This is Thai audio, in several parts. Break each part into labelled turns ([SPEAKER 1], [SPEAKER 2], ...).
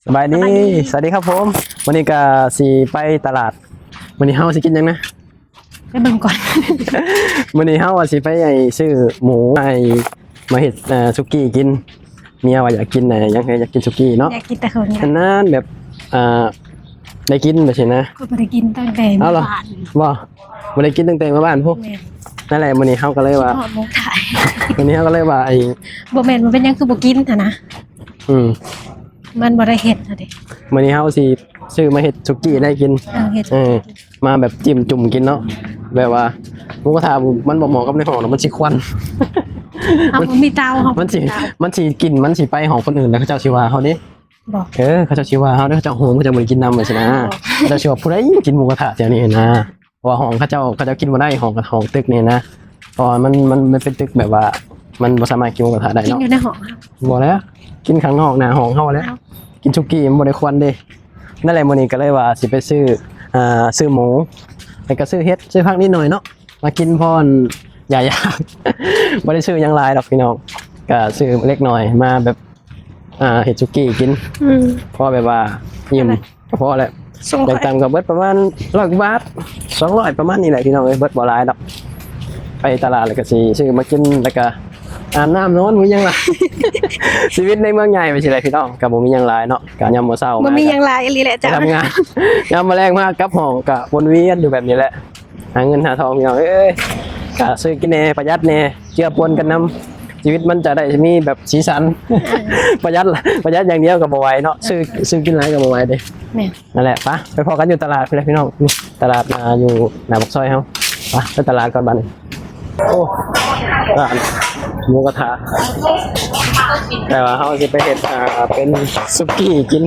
[SPEAKER 1] สบายดีสวัสดีครับผมวันนี้ก็สีไปตลาดวันนี้เฮาสิกินยังนะ
[SPEAKER 2] ไปเบิ่งก่อน
[SPEAKER 1] วันนี้เฮาว่าสิไปไอ้ซื้อหมูไอ้มาเฮ็ดสุกี้กินเมียว่าอยากกินไหนยังไงอยากกินสุกี้เนาะ
[SPEAKER 2] อยากกินแต่คน
[SPEAKER 1] อันนั้นแบบได้กินแบบนี้นะ
[SPEAKER 2] ก็ไม่ได้กินตั้งแต่
[SPEAKER 1] เอา
[SPEAKER 2] เมื่
[SPEAKER 1] เหรอ
[SPEAKER 2] อวาน
[SPEAKER 1] บ่บ่ได้กินตั้งแต่เมื่อวานพวก
[SPEAKER 2] แม่น
[SPEAKER 1] นั่นแหละวันนี้เฮาก็เลยว่า
[SPEAKER 2] ทอดหมูถ่าย
[SPEAKER 1] วันนี้เฮาก็เลยว่าไอ้
[SPEAKER 2] บ่แม่นมันเป็นหยังคือบ่กินหั่นนะ
[SPEAKER 1] อืม
[SPEAKER 2] มันบ่ได้เฮ็ดน่ะเด้
[SPEAKER 1] วันนี้เฮาสิซื้อมาเฮ็ดสุกี้ได้กิน
[SPEAKER 2] เฮ็ด
[SPEAKER 1] มาแบบจิ้มจุ่มกินเนาะแบบว่าหมูกระทะมันบ่เหมาะกับในห้องเนาะมันสิควัน
[SPEAKER 2] เอาบ่มีเตาเฮา
[SPEAKER 1] มันสิ
[SPEAKER 2] เตา
[SPEAKER 1] มันสิกินมันสิไปห้องคนอื่นแล้วเขาเจ้าสิว่าเฮานี่
[SPEAKER 2] บอก
[SPEAKER 1] เขาเจ้าสิว่าเฮาเด้อเขาเจ้าโหมเขาเจ้าบ่ได้กินนำเลยสินะเขาเจ้าสิว่าผู้ใดกินหมูกระทะแถวนี้นะเพราะว่าห้องเขาเจ้ากินบ่ได้ห้องตึกนี่นะเพราะว่ามันเป็นตึกแบบว่า มันบ่สามารถกินหมูกระทะได้
[SPEAKER 2] กิน
[SPEAKER 1] เนาะ
[SPEAKER 2] อยู่ในห้องครับ
[SPEAKER 1] บ่แล้วกินข้างนอกหน้าห้องเฮาแล้ว กินสุกี้มันบ่ได้ควันเด้นั่นแหละมื้อนี้ก็เลยว่าสิไปซื้อหมูแล้วก็ซื้อเฮ็ดซื้อผักนิดหน่อยเนาะมากินพรอย่ายาก บ่ได้ซื้อหยังหลายดอกพี่น้องก็ซื้อเล็กน้อยมาแบบเฮ็ดสุกี้กินเพราะแบบว่าอิ่มก็พอแล้ว
[SPEAKER 2] ส่ง
[SPEAKER 1] อย่าง
[SPEAKER 2] ไป
[SPEAKER 1] ต่ำก็เบิดประมาณ100กว่าบาท200ประมาณนี้แหละพี่น้องเอ้ยเบิดบ่หลายดอกไปตลาดแล้วก็สิซื้อมากินแล้วก็อาบน้ำนอนมีหยังล่ะ ชีวิตในเมืองใหญ่ไปสิไรพี่น้องกับบ่มีหยังหลายเนาะกะยามมื้อเช้า
[SPEAKER 2] บ่มีหยังหลายอีหลีแหละ
[SPEAKER 1] ไป
[SPEAKER 2] จ้ะ
[SPEAKER 1] ทำงาน ยามมื้อแรงมากกลับห้องกะวนเวียนอยู่แบบนี้แหละหาเงินหาทองพี่น้องเอ้ยกะซื้อกินแหน่ประหยัดแหน่เจือปนกันนำชีวิตมันจะได้มีแบบสีสัน ประหยัดอย่างเดียวก็บ่ไหวเนาะซื้อกินหลายก็บ่ไหวเด้
[SPEAKER 2] แม่น
[SPEAKER 1] นั่นแหละปะไปพอกันอยู่ตลาดพี่น้องนี่ตลาดอยู่หน้าปากซอยเฮาปะไปตลาดก่อนบัดนี้โอ้ร้านหมูกระทะแต่ว่าเฮาสิไปเฮ็ดเป็นสุกี้กิน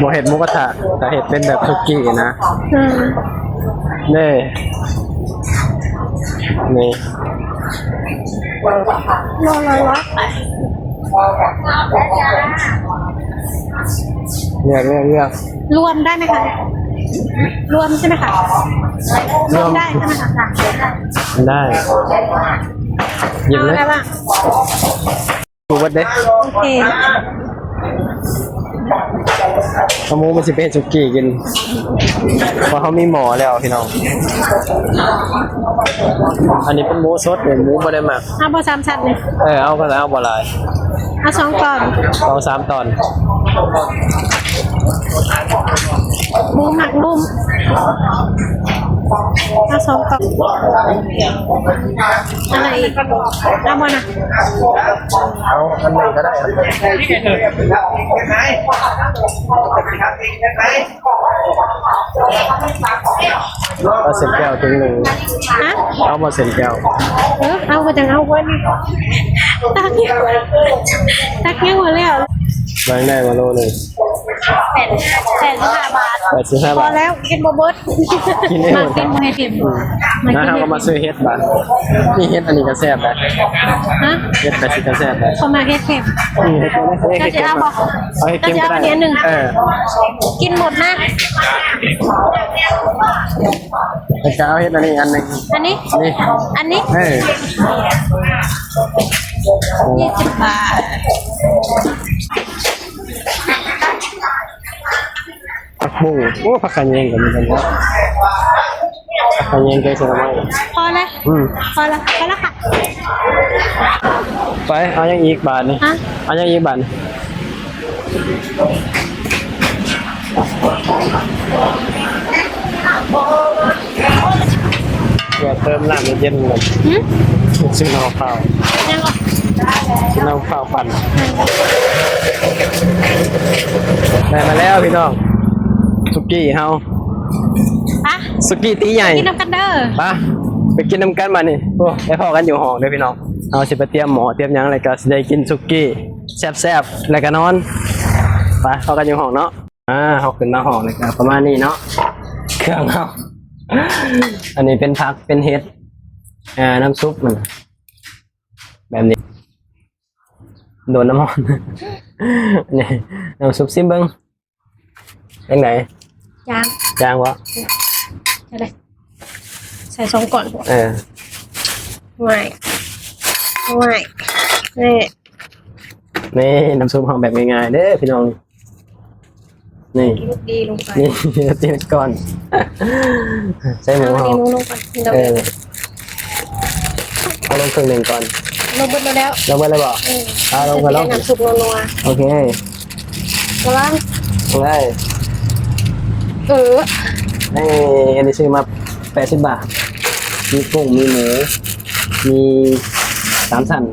[SPEAKER 1] บ่เฮ็ดหมูกระทะแต่เฮ็ดเป็นแบบสุกี้นะนี่นี่
[SPEAKER 2] รอ
[SPEAKER 1] เลือก
[SPEAKER 2] รวมได้ไหมคะรวมใช่ไหมคะรวมได้ใช่ไหมคะ
[SPEAKER 1] ได้หยิบ
[SPEAKER 2] เอา
[SPEAKER 1] เล
[SPEAKER 2] อะ
[SPEAKER 1] ย
[SPEAKER 2] ไรบ้าง
[SPEAKER 1] ดูวัดเด้
[SPEAKER 2] โอเค
[SPEAKER 1] เอาหมูมันสิไปเฮ็ดสุกี้กินเพราะเขามีหมอแล้วพี่น้องอันนี้เป็นหมูสดหมูบ่ได้หมัก
[SPEAKER 2] เอาบ่3ชั้นเลย
[SPEAKER 1] เอาก็แล้วเอาบ่หลาย
[SPEAKER 2] เอา2ก่อน
[SPEAKER 1] เอา3ตอน
[SPEAKER 2] หมูหมักนุ่มเอา2กล่องอะไรอีกเอามานะ
[SPEAKER 1] เอาอันไหนก็ได้ครับเอาเส้นแก้วถึงหนึ่ง
[SPEAKER 2] ฮะ
[SPEAKER 1] เอามาเส้นแก้ว
[SPEAKER 2] เอามาจังเอาไว้นี่ตักยังหมดแล้ว
[SPEAKER 1] แบ่งได้มาโลหนึง
[SPEAKER 2] 85 บาท
[SPEAKER 1] 85
[SPEAKER 2] พอบ
[SPEAKER 1] าท
[SPEAKER 2] แล้วกินบ่เบิด
[SPEAKER 1] กินได้หม
[SPEAKER 2] มา
[SPEAKER 1] ด
[SPEAKER 2] กินบ่ให้เต็มมา
[SPEAKER 1] นะ
[SPEAKER 2] กิน
[SPEAKER 1] เขาก็มาซื้อเฮ็ดบาทนี่เฮ็ดอันนี้ก็แซ่บนะ
[SPEAKER 2] ฮะ
[SPEAKER 1] เฮ็ดแต่สิก็แซ่บนะ
[SPEAKER 2] เขามาเฮ็ดเค็ม
[SPEAKER 1] เฮ็ดก็ได้เฮ็ด
[SPEAKER 2] จะ
[SPEAKER 1] เค็ม
[SPEAKER 2] เอาบ่
[SPEAKER 1] เอาให้เค็มก็ได้
[SPEAKER 2] จะเอาอันนี้อันหนึ่ง กินหมดนะ
[SPEAKER 1] แล้วก็เอาเฮ็ดอันนี้อันหนึง
[SPEAKER 2] อันนี้
[SPEAKER 1] นี่
[SPEAKER 2] อันนี้ 20 บาท
[SPEAKER 1] ผักบุ้งโอ้ผักกะเยงก็มีกันเนาะผักกะเยงแกงใส่หน่อไม้
[SPEAKER 2] พอแล้วพอแล้วค่ะ
[SPEAKER 1] ไปเอายังอีกบาทนี่
[SPEAKER 2] ฮะ
[SPEAKER 1] เอายังอีกบาทนี่เดี๋ยวเติมน้ำเย็นๆเลย
[SPEAKER 2] หืม
[SPEAKER 1] ซื้อน้ำเปล่า
[SPEAKER 2] ยังก่อน
[SPEAKER 1] ซื้อน้ำเปล่าปั่นได้มาแล้วพี่น้องสุกี้เฮา
[SPEAKER 2] ปะ
[SPEAKER 1] สุกี้ตีใหญ่
[SPEAKER 2] กินน้ำกันเด้อ
[SPEAKER 1] ไปกินน้ำกันมานี่โอ้ได้พอกันอยู่ห้องเด้อพี่น้องเอาสิไปเตรียมหมอเตรียมหยังอะไรก็สิได้กินสุกี้แซ่บๆแล้วก็นอนไปพอกันอยู่ห้องเนาะเฮาขึ้นมาห้องเลยก็ประมาณนี้เนาะเครื่องเฮาอันนี้เป็นผักเป็นเห็ดน้ำซุปมันแบบนี้โดนน้ำมัน นี่น้ำซุปซิมเบิ้งเป็นไหน
[SPEAKER 2] ยาง
[SPEAKER 1] จางวะ
[SPEAKER 2] อะไรใส่2ก่อน ง่ายนี่
[SPEAKER 1] นี่น้ำซุปห้องแบบง่ายๆเด้อพี่น้อง นี่
[SPEAKER 2] ลูกดีลงไป
[SPEAKER 1] นี่ตีก่อนใส่หมู
[SPEAKER 2] เอา
[SPEAKER 1] เฮา
[SPEAKER 2] เมนูลงไปเรา
[SPEAKER 1] เอาลงครึ่งหนึ่งก่อน
[SPEAKER 2] ลงบนมาแล้ว
[SPEAKER 1] ลงไปเลยบอกเอาลงไปลง
[SPEAKER 2] น้ำซุปนัว
[SPEAKER 1] โอเค
[SPEAKER 2] ๆระวัง
[SPEAKER 1] ได้ อันนี้ซื้อมา80 บาทมีกุ้งมีหมูมี3 ชั้น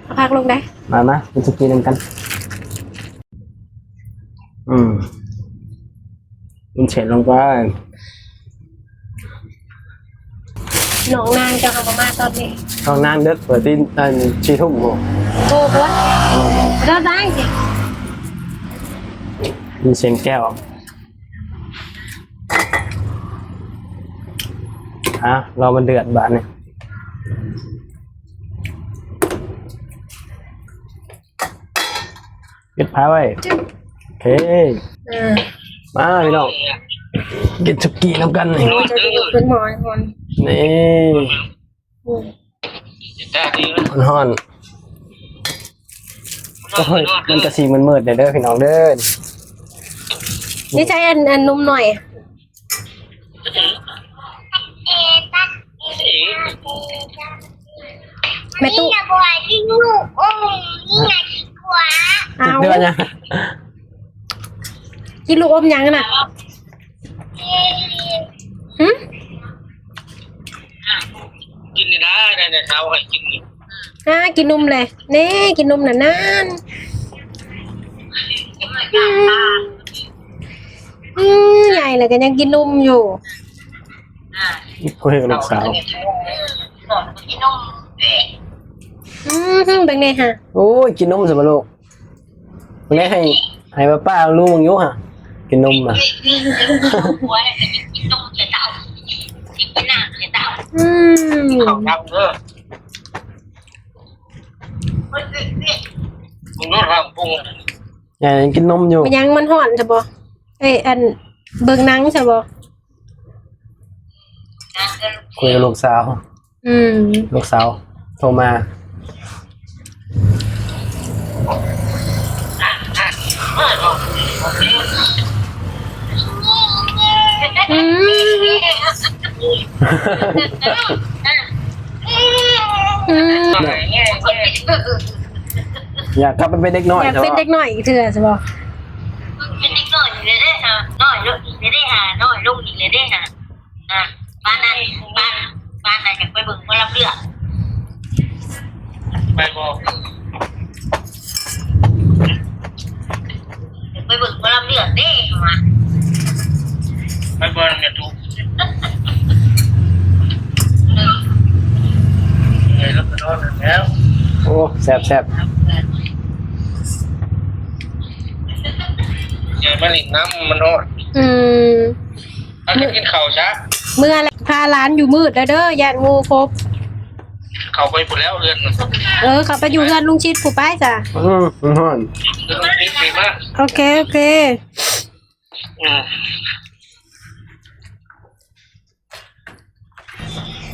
[SPEAKER 2] เอาพักลงได้
[SPEAKER 1] มาเป็นสุกี้นำกันมันเฉดลงไป
[SPEAKER 2] หนองนางจะเอามาตอนนี้
[SPEAKER 1] ห้องน้ำเด็ดเปิดที่4 ทุ่มโม
[SPEAKER 2] โอ้โหเราได้สิ
[SPEAKER 1] มีเสียงแก้วรอมันเดือดบาทเนี่ยปิดผ้าไว้โอเคมาพี่น้องกินสุกี้น้ำกันนี่
[SPEAKER 2] จะดูเป็นหมอนคน
[SPEAKER 1] นี่มันฮ้อนโอ้ยมันกระสีมันมืดเด้อพี่น้องเด้อ
[SPEAKER 2] นี่ใช้อันนุ่มหน่อยแม่ตู้
[SPEAKER 3] นี่บัวที่ลูกนี่ไงบัว
[SPEAKER 2] เอา
[SPEAKER 1] เดือนยัง
[SPEAKER 2] กินลูกอมยังน่ะหึ
[SPEAKER 4] กินนี่นะในเช้าให้กินนี่
[SPEAKER 2] กินนมเลยเน่กินนมน่ะนานใหญ่เลยกันยังกินนมอยู่
[SPEAKER 1] คุยกับลูกสาว
[SPEAKER 4] กินนม
[SPEAKER 2] เป็นไงฮะ
[SPEAKER 1] โอ้ยกินนมสิมาลูกวันนี้ให้ป้าลูกมึงยุฮะกินนมอ่ะ
[SPEAKER 4] หัวเนี่ยกินนมเสียเต่ากินหน้าเสียเต่า เขาทำเด้อมึงรู้ทางปรุง
[SPEAKER 1] ยังกินนมอยู่
[SPEAKER 2] มันยังมันห่อนใช่ปะอันเบิ่งหนังใช่ปะ
[SPEAKER 1] คุยกับลูกสาวลูกสาวโทรมาอยากกลับไปเป็นเด็กน้อย
[SPEAKER 2] อยากเป็นเด็กหน่อยอีกเถื่อใช่ปะ
[SPEAKER 4] เป็นเด็กน้อยเลยได้ฮะน้อยลูกอีกเลยได้ฮะน้อยลูกอีกเลยได้ฮะบ้านนั้นบ้านไหนอยากไปเบิ่งคนรับเลือกไปบอกไปเบิ่งคนรับเลือกได้มาไปเบิ่งเนี่ยทุกเลยแล้วก็นอนแล้ว
[SPEAKER 1] โอ้แซ่บ
[SPEAKER 4] อย่ามาหลินน้ำมันนอนเอาจะกินข้าวซะ
[SPEAKER 2] เมื่อไรพาร้านอยู่มืดแล้วเด้อยานงูครบ
[SPEAKER 4] เข้าไปหมดแล้วเรือน
[SPEAKER 2] เขาไปอยู่เรือนลุงชิดผู้ป้ายจ้ะ
[SPEAKER 1] มันฮ้อน
[SPEAKER 4] เรือนปิดไปมาก
[SPEAKER 2] โอเค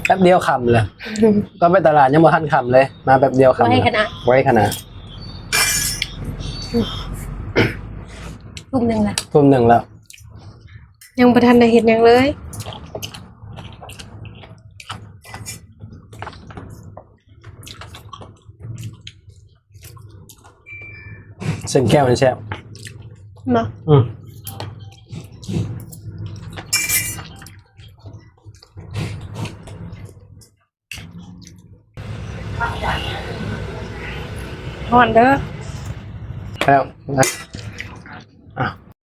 [SPEAKER 1] แป๊บเดียวคำเลยก็ไปตลาดยังบ่ทันคำเลยมาแป๊บเดียวคำไว้ขนาด
[SPEAKER 2] ทุ่มหนึ่งละ
[SPEAKER 1] ทุ่มหนึ่งแล้ว
[SPEAKER 2] ยังประทันได้เห็นยังเลย
[SPEAKER 1] เส้นแก้วนี่แซ่บ
[SPEAKER 2] เนาะห่อนเด้อ
[SPEAKER 1] แล้วนะ